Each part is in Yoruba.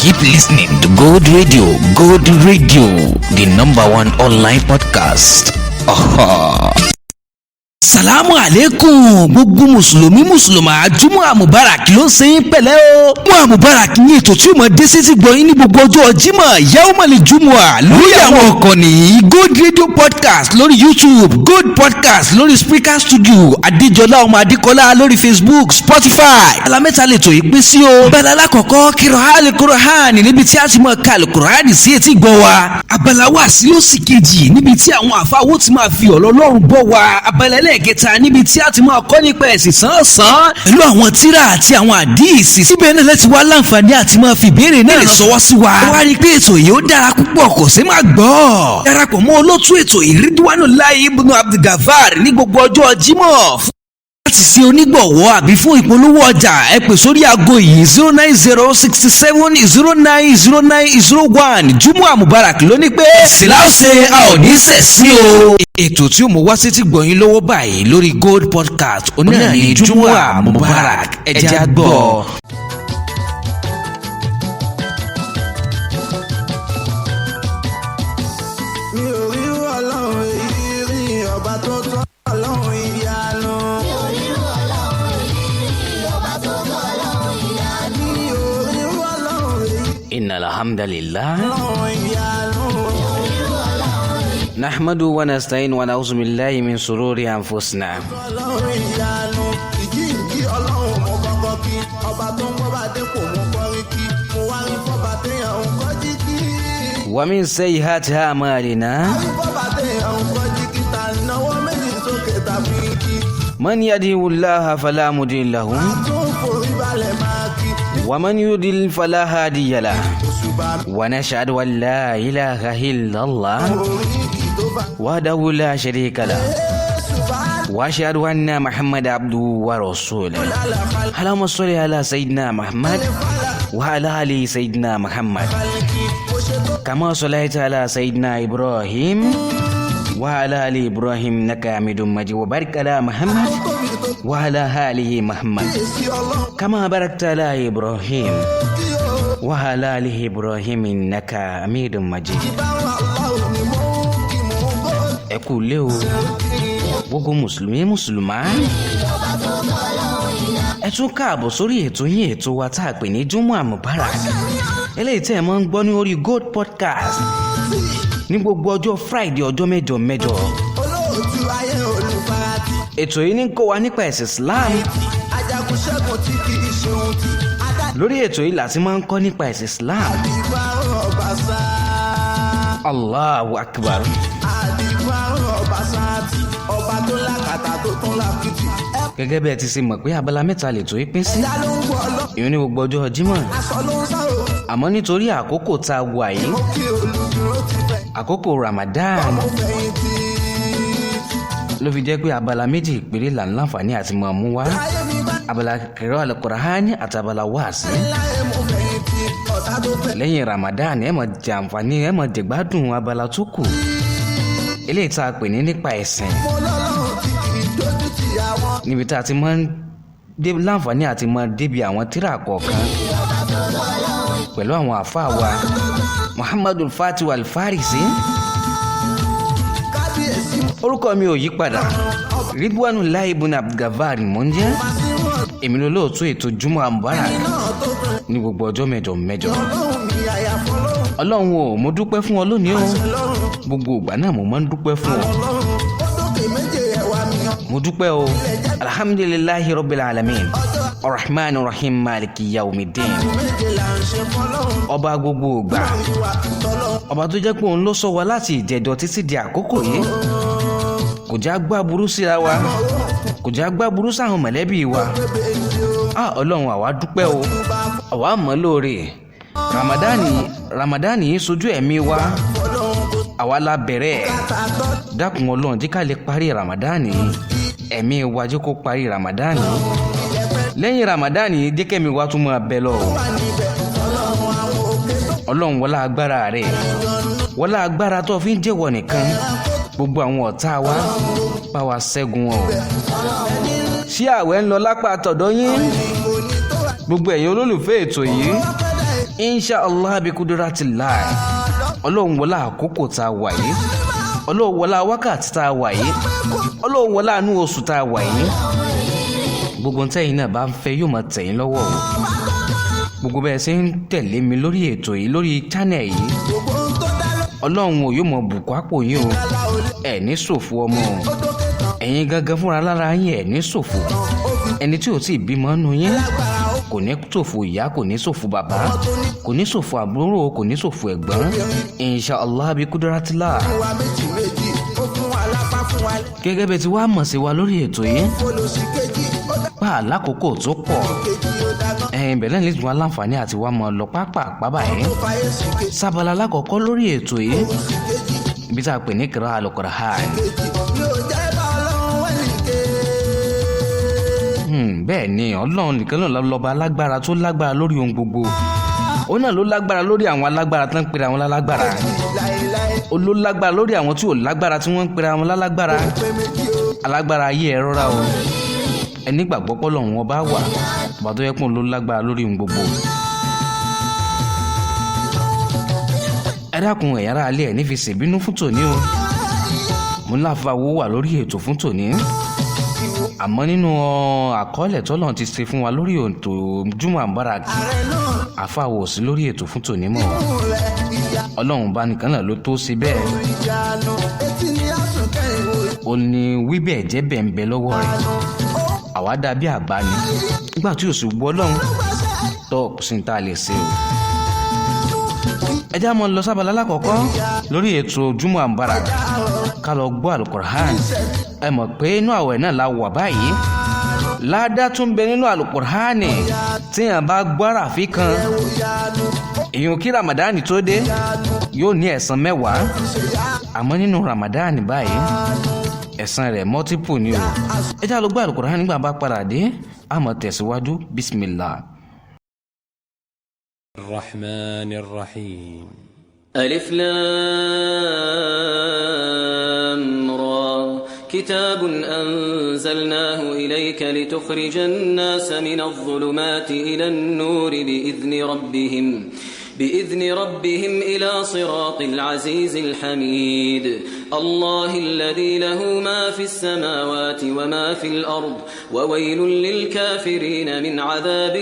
Keep listening to Gold Radio, the number one online podcast. Salamu alaikum gbogbo mùsùlùmá Jummah Mubarak ló ṣe yín pẹ̀lẹ́ o. Jummah Mubarak ní ètò tí ó mọ dé sí ti gbọ́ yín ní gbogbo ọjọ́ Jímọ̀ Yawmal Jumu'ah lórí àwọn ìkànnì Gold Radio podcast lórí YouTube, Gold podcast lórí Spreaker studio, Adéjọlá ọmọ Adékọlá lórí Facebook, Spotify. Alamẹ́ta lè tó yìí pín sí o. Bẹ́ẹ̀ lákọ̀ọ́kọ́ Qur'an níbi tí a ti máa ka Qur'an sí etí gbọ́ wa. Abala wá sí ó sì kejì níbi tí àwọn àfáwọ́ ti máa fi ọ̀rọ̀ Ọlọ́run bọ́ wa. Abala ẹlẹ́ẹ̀kẹta níbi tí a ti máa kọ́ nípa ẹ̀sìn sán-sán pẹ̀lú àwọn tírà àti àwọn àdíìsì. Síbẹ̀ náà láti wá láǹfààní àti máa fi ìbéèrè náà sọwọ́ sí wa. Wá rí i pé ètò yìí ó dára púpọ̀ kò sí máa gbọ́. Darapọ̀ mọ́ olótú ètò Ridwan Ibn Abdulgafar ní gbogbo ọjọ́ Jímọ̀. Láti ṣe onígbọ̀wọ́ àbí fún ìpolówó ọjà ẹ pè sórí aago yìí 09067090901. Jummah Mubarak ló ní pé síláṣẹ a ò ní sẹ̀ sí o. Ètò tí ó mú wá sí ti gbọ̀yìn lọ́wọ́ báyìí lórí Gold podcast onáà ní Jummah Mubarak ẹ jẹ́ á gbọ́. Innal hamdalillah nahmadu wa nasta'in wa na'udzu billahi min sururi anfusina. Wa min sayyiati a'malina. Man yahdihillahu fala mudilla lahu wa man yudlil fala hadiya lahu. Wa nashhadu an la ilaha illallah wahdahu la sharika lahu wa ashhadu anna Muhammadan abduhu wa rasuluhu. Allahumma salli ala sayyidina Muhammad wa ala ali sayyidina Muhammad kama sallaita ala sayyidina Ibrahim wa ala ali Ibrahim innaka Hamidum Majid wa barik ala Muhammad wa ala alihi Muhammad kama barakta ala Ibrahim wa ala alihi Ibrahim innaka Hamidum Majid. Ẹ kú lé o gbogbo mùsùlùmá ẹ tún káàbọ̀ sórí ètò yín ètò wa tá a pè ní Jummah Mubarak eléyìí tẹ́ ẹ máa ń gbọ́ ní orí Gold podcast ní gbogbo ọjọ́ Friday ọjọ́ mẹ́jọ. Ètò yìí ní kọ́ wa nípa ẹ̀sìn Islam. Lórí ètò yìí láti máa ń kọ́ nípa ẹ̀sìn Islam. Allahu Akbar. Gẹ́gẹ́ bí ẹ ti ṣe mọ̀ pé abala mẹ́ta lè tó pín sí. Ìyẹn ní gbogbo ọjọ́ Jímọ̀. Àmọ́ nítorí àkókò tá a wà yìí, àkókò Ramadan, ló fi jẹ́ pé abala méjì péré là ń láǹfààní àti máa mú wá. Abala qira'atul Qur'an àti abala wáàsí. Lẹ́yìn Ramadan ẹ máa jẹ àǹfààní ẹ máa jẹ gbádùn abala tó kù. Eléyìí tá a pè ní nípa ẹ̀sìn. Níbi tá a ti máa ń dé láǹfààní àti máa débi àwọn tírà kọ̀ọ̀kan pẹ̀lú àwọn àfáà wa Muhammadul Fatih al-Farisi. Orúkọ mi ò yí padà, Ridwan Ibn Abdulgafar mò ń jẹ́. Èmi ló lóòtú ètò Jummah Mubarak ní gbogbo ọjọ́ mẹ́jọ. Ọlọ́run o, mo dúpẹ́ fún ọ lónìí o. Gbogbo ìgbà náà mo máa ń dúpẹ́ fún ọ. Mo dúpẹ́ o. Alhamdulillahi rabbil alamin. Ar-Rahmanir Rahim Maliki Yawmiddin. Ọba gbogbo ìgbà. Ọba tó jẹ́ pé òun ló sọ wa láti ìjẹjọ títí di àkókò yìí. Kò já gbá burú síra wa. Kò já gbá burú sáwọn mọ̀lẹ́bí wa. Ọlọ́run àwa dúpẹ́ o. Àwa mọ̀ lóore. Ramadani yìí sojú ẹ̀mí wa. Àwa la bẹ̀rẹ̀. Dákun Ọlọ́run jẹ́ ká lè parí Ramadani yìí. Ẹ̀mí wa jẹ́ kó parí Ramadani yìí. Lẹ́yìn Ramadani yìí jẹ́ kẹ́mi wa tún máa bẹ lọ. Ọlọ́run wọlá agbára rẹ̀. Wọlá agbára tó fi ń jẹ́wọ́ nìkan. Gbogbo àwọn ọ̀tá wa bá wa ṣẹ́gun wọn. Ṣé àwẹ̀ ń lọ lápá tọ̀dọ̀ yín? Gbogbo ẹ̀yin olólùfẹ́ ètò yìí inshallah bi kudratillah Ọlọ́run wọlá àkókò tá wà yìí Ọlọ́run wọlá wákàtí tá wà yìí Ọlọ́run wọlá àánú oṣù tá wà yìí gbogbo ntẹ́yìn náà bá ń fẹ́ yóò máa tẹ̀yìn lọ́wọ́ o gbogbo bẹ́ẹ̀ ṣe ń tẹ̀lé mi lórí ètò yìí lórí channel yìí Ọlọ́run ò yóò mọ bùkún àpò yín o ẹ̀ ní ṣòfò ọmọ o ẹ̀yin gangan fúnra lára yín ẹ̀ ní ṣòfò ẹni tí ò tí ì bímọ nù yín kò ní ṣòfò ìyá kò ní ṣòfò bàbá kò ní ṣòfò àbúrò kò ní ṣòfò ẹ̀gbọ́n inshallah bi kudratillah gẹ́gẹ́ bẹ́ẹ̀ tí wàá mọ̀ sí wa lórí ètò yìí pa àlákòókò tó pọ̀ bẹ̀rẹ̀ ní ìtura láǹfààní àti wàá mọ̀ lọ pápá báyìí sábàlá lákọ̀ọ́kọ́ lórí ètò yìí ibi tá a pè ní kíra al-Qur'an bẹ́ẹ̀ ni Ọlọ́run nìkan náà lọ́ba alágbára tó lágbára lórí ohun gbogbo ó náà ló lágbára lórí àwọn alágbára tó ń pera wọn lálágbára ó ló lágbára lórí àwọn tí ò lágbára tí wọ́n ń pera wọn lálágbára alágbára ayé ẹ rọra o ẹni gbàgbọ́ pé Ọlọ́run ọba wà bàbá tó yẹ pé òun ló lágbára lórí ohun gbogbo. ẹ dákun ẹ̀yà ara alẹ́ ẹ̀ ní fi ṣèbínú fún tòní o mo láfàwọ́ wà lórí ètò fún tòní àmọ́ nínú àkọọ́lẹ̀ tọ́lọ́run ti ṣe fún wa lórí ètò Jummah Mubarak àfàwọ̀ sí lórí ètò fún tòní mọ́ Ọlọ́run bá nìkan náà ló tó ṣe bẹ́ẹ̀ ó ní wíbẹ̀ jẹ́ bẹ̀ ń bẹ lọ́wọ́ rẹ̀ àwa dàbí àgbà ni nígbà tí ò sì wọ Ọlọ́run tó sì ń ta lè ṣe o. ẹ já mọ́ lọ sábàlá lákọ̀ọ́kọ́ lórí ètò Jummah Mubarak ká lọ gbọ́ al-Qur'an ẹ mọ̀ pé inú àwẹ̀ náà la wà báyìí ládá tún bẹ nínú al-Qur'an tí yàn bá gbọ́ àràfí kan èyàn kí Ramadan tó dé yóò ní ẹ̀san 10 àmọ́ nínú Ramadan báyìí ẹ̀san rẹ̀ multiple ni o ẹ já lọ gbọ́ al-Qur'an nígbà bá padà dé a máa tẹ̀síwájú bismillah. الرحمن الرحيم ألف لام را كتاب أنزلناه إليك لتخرج الناس من الظلمات إلى النور بإذن ربهم إلى صراط العزيز الحميد الله الذي له ما في السماوات وما في الأرض وويل للكافرين من عذاب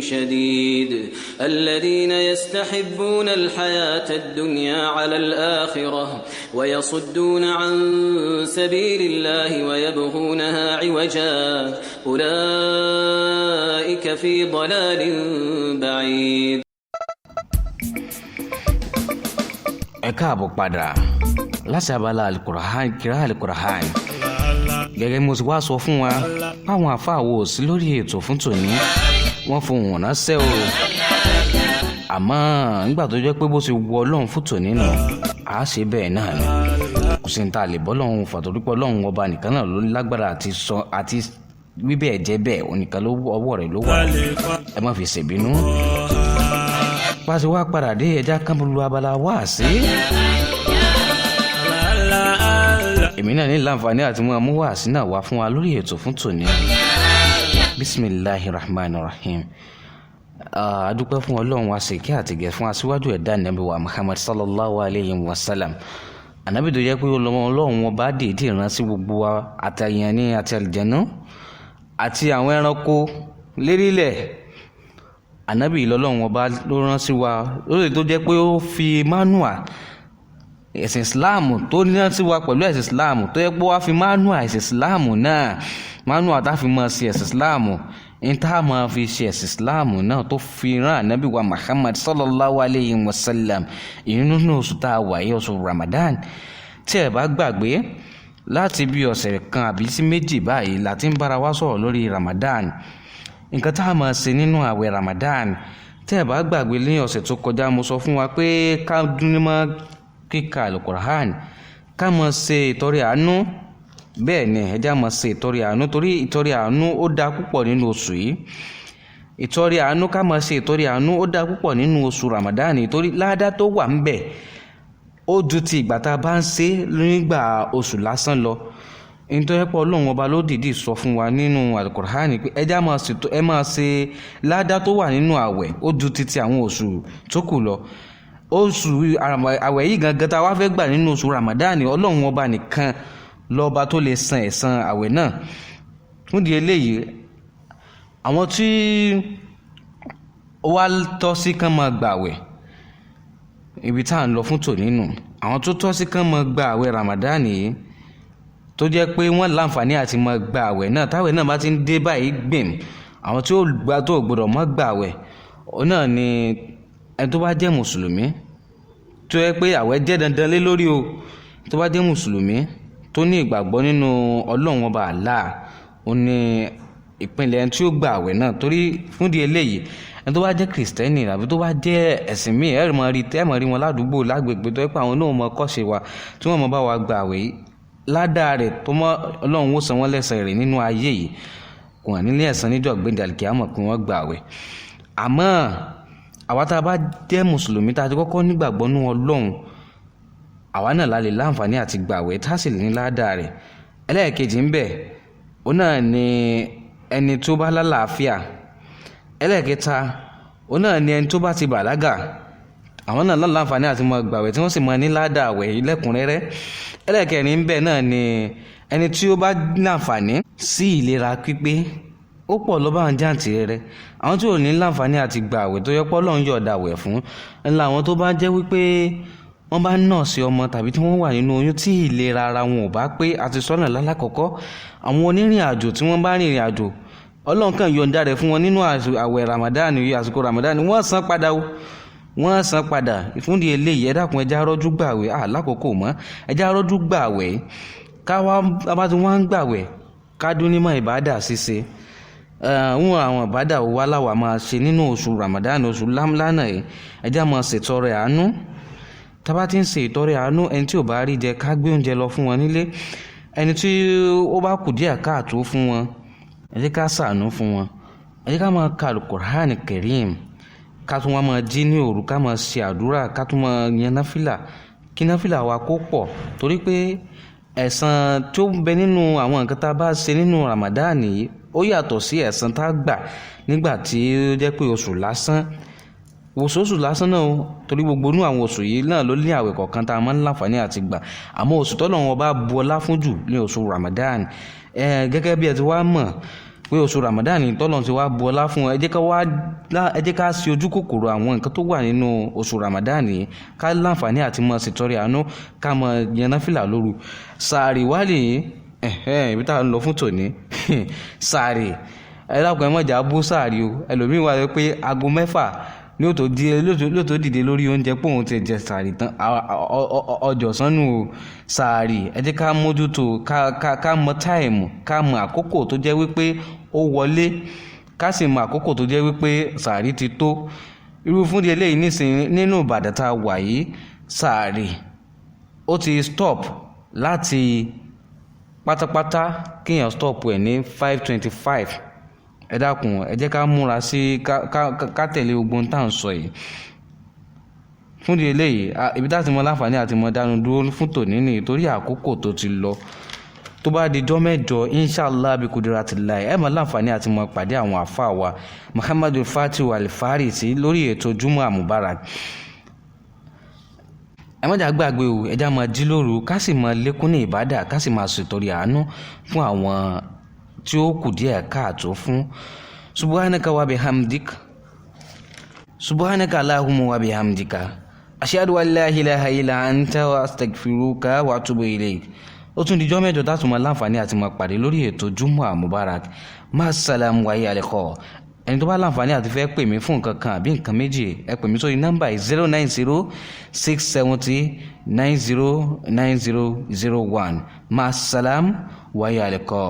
شديد الذين يستحبون الحياة الدنيا على الآخرة ويصدون عن سبيل الله ويبغونها عوجا أولئك في ضلال بعيد. ẹ káàbọ̀ padà láti abala al-Qur'an kíra al-Qur'an gẹ́gẹ́ mo ti wá sọ fún wa báwọn àfáàwò sí lórí ètò fún tòní wọ́n fún wọn ránṣẹ́ o àmọ́ nígbà tó jẹ́ pé bó ti wọ Ọlọ́run fún tòní nù á ṣe bẹ́ẹ̀ náà ni kò sí ní ta lè bọ́ lọ́run fàtòrípọ̀ Ọlọ́run ọba nìkan náà ló lágbára àti wíbẹ̀ jẹ́ bẹ́ẹ̀ onìkan ló ọwọ́ rẹ̀ ló wà ẹ má fi ṣèbínú. pàṣẹ wá padà dé ẹja kábùlù abala wá sí. èmi náà ní láǹfààní àti mú amú wá sí náà wá fún wa lórí ètò fún tòní. bismillahir rahmanir rahim. adúpẹ́ fún Ọlọ́run wa ṣèké àtìgẹ́ fún aṣíwájú ẹ̀dá nàbí wa Muhammad sallallahu alayhi wa sallam. ànábì tó jẹ́ pé Ọlọ́run wọn bá dèédé ìránṣẹ́ gbogbo wa àtàyàn ní àti àlìjẹ̀nú àti àwọn ẹranko lérílẹ̀. ànábì Ọlọ́run ọba ló rán sí wa lórí tó jẹ́ pé ó fi manua ẹ̀sìn Islam tó rán sí wa pẹ̀lú ẹ̀sìn Islam tó jẹ́ pé wá fi manua ẹ̀sìn Islam náà manua tá fi mọ̀ sí ẹ̀sìn Islam ní tá máa fi ṣe ẹ̀sìn Islam náà tó fi rán ànábì wa Muhammad sallallahu alayhi wa sallam ìrìnnú oṣù tá a wà yìí oṣù Ramadan tí ẹ bá gbàgbé láti bí ọ̀sẹ̀ kan àbí sí méjì báyìí láti ń bára wa sọ̀rọ̀ lórí Ramadan nǹkan tá a máa ṣe nínú àwẹ̀ Ramadan tí ẹ bá gbàgbé ní ọ̀sẹ̀ tó kọjá mo sọ fún wa pé ká dún ní mọ́ kíka al-Qur'an ká máa ṣe ìtọrẹ àánú bẹ́ẹ̀ ni ẹja máa ṣe ìtọrẹ àánú torí ìtọrẹ àánú ó dá púpọ̀ nínú oṣù yìí ìtọrẹ àánú ká máa ṣe ìtọrẹ àánú ó dá púpọ̀ nínú oṣù Ramadan torí ládá tó wà ń bẹ̀ ó ju ti ìgbà tá a bá ń ṣe nígbà oṣù lásán lọ nítorí pé Ọlọ́run ọba ló dìídì sọ fún wa nínú Al-Qur'ani pé ẹ máa ṣe ládá tó wà nínú àwẹ̀ ó ju títí àwọn oṣù tó kù lọ. Oṣù àwẹ̀ yìí gangan tá a wá fẹ́ gbà nínú oṣù Ramadan, Ọlọ́run ọba nìkan lọ́ba tó lè san ẹ̀san àwẹ̀ náà. Fún di eléyìí, àwọn tí ó wá tọ́ sí kán máa gbà àwẹ̀, ibi tá à ń lọ fún tòní nù, àwọn tó tọ́ sí kán máa gbà àwẹ̀ Ramadan yìí tó jẹ́ pé wọ́n láǹfààní àti máa gba àwẹ̀ náà táwẹ̀ náà bá ti ń dé báyìí gbìm, àwọn tí ó gbà tó gbọ́dọ̀ máa gba àwẹ̀ òun náà ni ẹni tó bá jẹ́ mùsùlùmí tó yẹ pé àwẹ̀ jẹ́ dandan lé lórí o, tó bá jẹ́ mùsùlùmí tó ní ìgbàgbọ́ nínú Ọlọ́run ọba Allah, ó ní ìpínlẹ̀ ẹni tí ó gba àwẹ̀ náà. Torí fún di eléyìí, ẹni tó bá jẹ́ kìrìsìtẹ́nì àbí tó bá jẹ́ ẹ̀sìn míì ẹ máa rí wọn ládùúgbò lágbègbè tó yẹ pé àwọn náà mọ kọ́ṣe wa tí wọ́n mọ bá wa gba àwẹ̀ yìí, ládàá rẹ̀ tó mọ́ Ọlọ́run ó san wọ́n lẹ́san rẹ̀ nínú ayé yìí, kò hàn nílé ẹ̀san níjọ́ gbẹ̀ndẹ̀ àlìkíyámọ̀ pé wọ́n gba àwẹ̀. Àmọ́ àwa tá a bá jẹ́ mùsùlùmí tá a ti kọ́kọ́ nígbàgbọ́ nínú Ọlọ́run, àwa náà la lè láǹfààní àti gba àwẹ̀ tá a sì lè ní ládàá rẹ̀. Ẹlẹ́ẹ̀kejì ń bẹ òun náà ni ẹni tó bá lálàáfíà. Ẹlẹ́ẹ̀kẹta òun náà ni ẹni tó bá ti bàlágà, àwọn náà láǹfààní àti máa gba àwẹ̀ tí wọ́n sì máa ní ládàá àwẹ̀ yìí lẹ́kùnrẹ́rẹ́. Ẹlẹ́ẹ̀kẹrin ń bẹ náà ni ẹni tí ó bá láǹfààní sí ìlera pípé, ó pọ̀ lọ́ba àwọn jáǹtì rẹ̀. Àwọn tí ò ní láǹfààní àti gba àwẹ̀ tó yẹ pé Ọlọ́run yọ̀ọ̀da àwẹ̀ fún ńlá àwọn tó bá jẹ́ wípé wọ́n bá nọ́ọ̀sì ọmọ tàbí tí wọ́n wà nínú oyún tí ìlera ara wọn ò bá pé, àti sọ́nà lálákọ̀ọ́kọ́ àwọn onírìn àjò tí wọ́n bá rìnrìn àjò Ọlọ́run kàn yọ̀ǹda rẹ̀ fún wọn nínú àwẹ̀ Ramadan yìí, àsìkò Ramadan wọ́n san padà o, wọ́n san padà. Ìfúndi eléyìí ẹ dákun ẹja rọ́jú gbàwẹ̀ lákòókò mọ́, ẹja rọ́jú gbàwẹ̀ káwá bá tí wọ́n ń gbàwẹ̀ kádún nímọ̀ ìbádà ṣíṣe. Àwọn ìbádà wa láwa máa ṣe nínú oṣù Ramadan, oṣù lámlánà yìí, ẹja máa ṣètọrẹ àánú. Tá bá ti ń ṣe ìtọrẹ àánú, ẹni tí ò bá rí jẹ ká gbé oúnjẹ lọ fún wọn nílé, ẹni tí ó bá kù díẹ̀ káàtó fún wọn ẹ jẹ́ ká ṣàánú fún wọn, ẹ jẹ́ ká máa ka Al-Qur'an Karim, ká tún wá máa jí ní òru, ká máa ṣe àdúrà, ká tún máa yan náfìlà, kí náfìlà wa kó pọ̀. Torí pé ẹ̀san tó ń bẹ nínú àwọn nǹkan tá a bá ṣe nínú Ramadan yìí ó yàtọ̀ sí ẹ̀san tá a gbà nígbà tí ó jẹ́ pé oṣù lásán lásán náà o. Torí gbogbo inú àwọn oṣù yìí náà ló ní àwẹ̀ kọ̀ọ̀kan tá a máa ń láǹfààní àti gbà, àmọ́ oṣù tọ́lọ́run ọba bu ọlá fún jù ní oṣù Ramadan. Gẹ́gẹ́ bí ẹ ti wá mọ̀ pé oṣù Ramadan tọ́lọ́run ti wá bu ọlá fún ẹ jẹ́ ká ṣe ojú kòkòrò àwọn nǹkan tó wà nínú oṣù Ramadan yìí, ká láǹfààní àti máa ṣètọrẹ àánú, ká máa yan náfìlà lóru. Sàárì wá lè ibi tá a lọ fún tòní sàárì ẹ dákun ẹ mọ̀jà bú sàárì o. Ẹlòmíín wá pé aago 6 ní ó tó dìde lórí oúnjẹ pé òun ti jẹ sàárì tán, ọjọ́ sánú o. Sàárì ẹ jẹ́ ká mójútó, ká mọ táìmù, ká mọ àkókò tó jẹ́ wípé ó wọlé, ká sì mọ àkókò tó jẹ́ wípé sàárì ti tó. Irú fún di eléyìí nísìnyí nínú Ìbàdàn tá a wà yìí, sàárì ó ti stop láti pátápátá, kéèyàn stop ẹ̀ ní 5:25. Ẹ dákun ẹ jẹ́ ká múra sí ká tẹ̀lé ogun tá à ń sọ yìí. Fún di eléyìí ibi tá ti mọ láǹfààní àti mọ dánu dúró fún tòní nìyí, torí àkókò tó ti lọ. Tó bá di jọ́mẹ́jọ inshallah bí kudratillah ẹ mọ láǹfààní àti mọ pàdé àwọn àfáà wa Muhammadu Fatihu Al-Farisi lórí ètò Jummah Mubarak. Ẹ má jà gbàgbé o, ẹ já máa jí lóru, ká sì máa lékún ní ìbádà, ká sì máa ṣètọrẹ àánú fún àwọn tí ó kù díẹ̀ káàtó fún. Subhanaka Allahumma wa bihamdika ashhadu an la ilaha illa anta wa astaghfiruka wa atubu ilayk. Ó tún dijọ́ mẹ́jọ tá tún máa láǹfààní àti máa pàdé lórí ètò Jummah Mubarak. Ma'as-salam wa ila liqa. Ẹni tó bá láǹfààní àti fẹ́ pè mí fún nǹkan kan àbí nǹkan méjì, ẹ pè mí sórí nọ́mbà 090-670-909001. Ma'as-salam wa ila liqa.